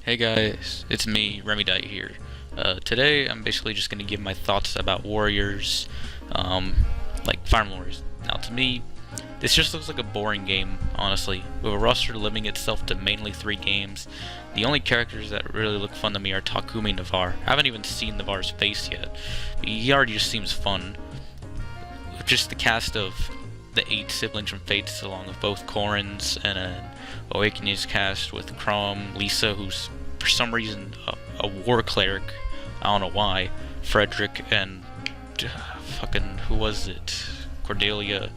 Hey guys, it's me, Remedite here. Today I'm basically just going to give my thoughts about Warriors, like Fire Emblem Warriors. Now to me, this just looks like a boring game, honestly. With a roster limiting itself to mainly 3 games, the only characters that really look fun to me are Takumi and Navarre. I haven't even seen Navarre's face yet, but he already just seems fun. With just the cast of the 8 siblings from Fates, along with both Corins and an Awakening's cast with Crom, Lisa, who's for some reason a war cleric. I don't know why. Frederick and fucking who was it? Cordelia.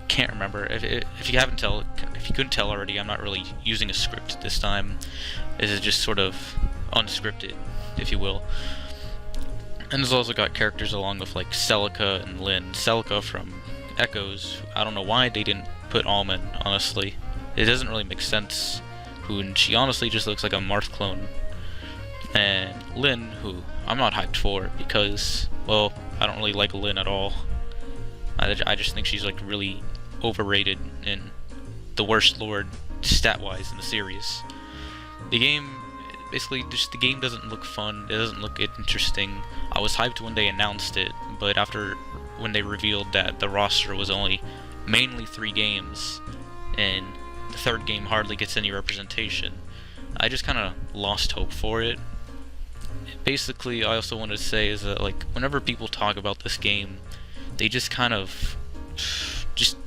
Can't remember. If you couldn't tell already, I'm not really using a script this time. This is just sort of unscripted, if you will. And it's also got characters along with like Celica and Lynn. Celica from Echoes. I don't know why they didn't put Almond, honestly. It doesn't really make sense. And she honestly just looks like a Marth clone. And Lynn, who I'm not hyped for because, well, I don't really like Lynn at all. I just think she's like really overrated and the worst lord stat-wise in the series. The game, basically, just the game doesn't look fun. It doesn't look interesting. I was hyped when they announced it, but when they revealed that the roster was only mainly 3 games, and the 3rd game hardly gets any representation, I just kind of lost hope for it. Basically, I also wanted to say is that, like, whenever people talk about this game, they just kind of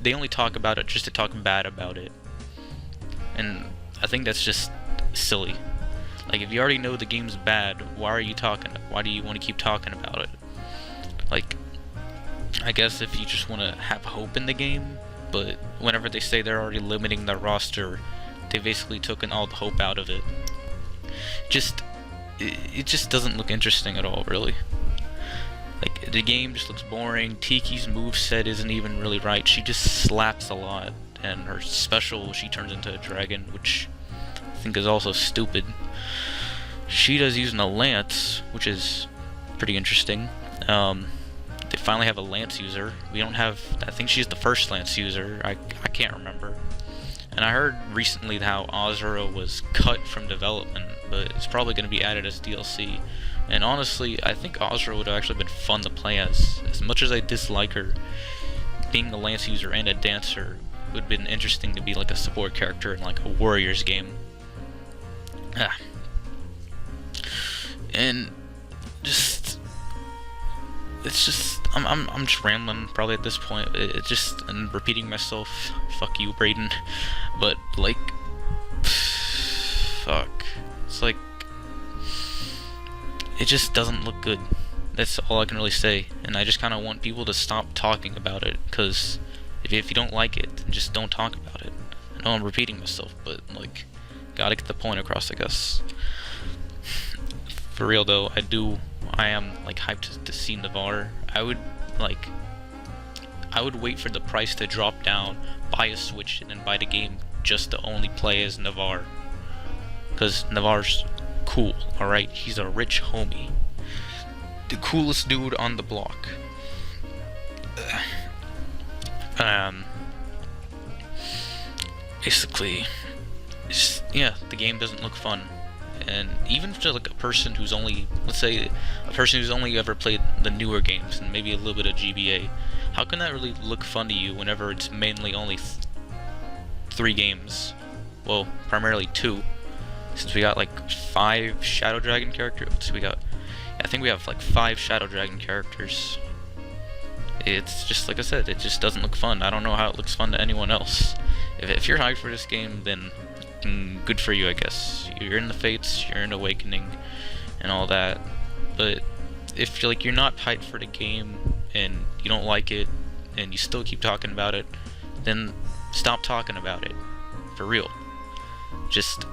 they only talk about it just to talk bad about it, and I think that's just silly. Like, if you already know the game's bad, why are you talking? Why do you want to keep talking about it? Like, I guess if you just want to have hope in the game, but whenever they say they're already limiting their roster, they basically taken all the hope out of it. It just doesn't look interesting at all, really. Like, the game just looks boring. Tiki's moveset isn't even really right. She just slaps a lot, and her special, she turns into a dragon, which I think is also stupid. She does using a lance, which is pretty interesting. They finally have a lance user. We don't have, I think she's the first lance user. I can't remember. And I heard recently how Azura was cut from development, but it's probably going to be added as DLC. And honestly, I think Azura would have actually been fun to play as. As much as I dislike her, being a lance user and a dancer would have been interesting to be like a support character in like a Warriors game. And it's just I'm just rambling probably at this point. It's just, and repeating myself. Fuck you, Brayden. But like, fuck. It's like, it just doesn't look good. That's all I can really say. And I just kind of want people to stop talking about it, because if you don't like it, then just don't talk about it. I know I'm repeating myself, but like, gotta get the point across, I guess. For real though, I am like hyped to see Navarre. I would wait for the price to drop down, buy a Switch, and then buy the game just to only play as Navarre. Cause Navarre's cool, alright? He's a rich homie. The coolest dude on the block. Basically, yeah, the game doesn't look fun. And even for like a person who's only, let's say, a person who's only ever played the newer games and maybe a little bit of GBA, how can that really look fun to you whenever it's mainly only 3 games? Well, primarily 2, since we got like 5 Shadow Dragon characters. I think we have like 5 Shadow Dragon characters. It's just, like I said, it just doesn't look fun. I don't know how it looks fun to anyone else. If you're hyped for this game, then good for you, I guess. You're in the Fates, you're in Awakening, and all that. But if you're not hyped for the game and you don't like it and you still keep talking about it, then stop talking about it. For real. Just,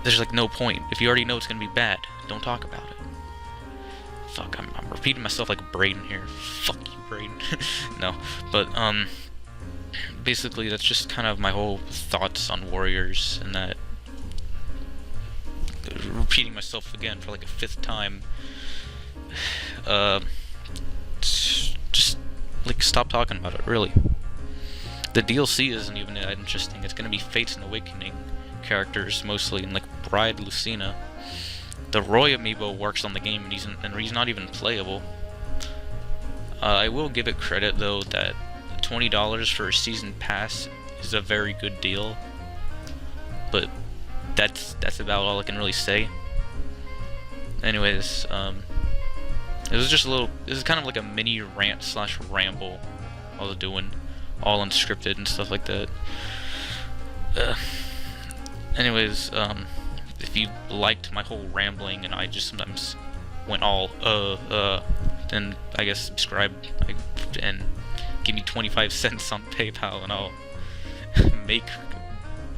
there's like no point. If you already know it's gonna be bad, don't talk about it. Fuck, I'm repeating myself like Brayden here. Fuck you, Brayden. No, but basically that's just kind of my whole thoughts on Warriors, and that, repeating myself again for like a 5th time, just like stop talking about it, really. The DLC isn't even that interesting. It's gonna be Fates and Awakening characters mostly, and like Bride Lucina. The Roy amiibo works on the game, and he's not even playable. I will give it credit though that $20 for a season pass is a very good deal, but that's about all I can really say. Anyways, it was just a little. This is kind of like a mini rant slash ramble I was doing, all unscripted and stuff like that. Anyways, if you liked my whole rambling and I just sometimes went all then I guess subscribe and give me 25 cents on PayPal and I'll make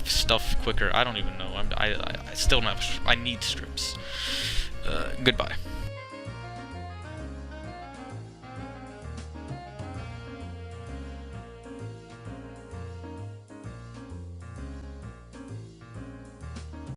stuff quicker. I don't even know. I still don't have. I need strips. Goodbye.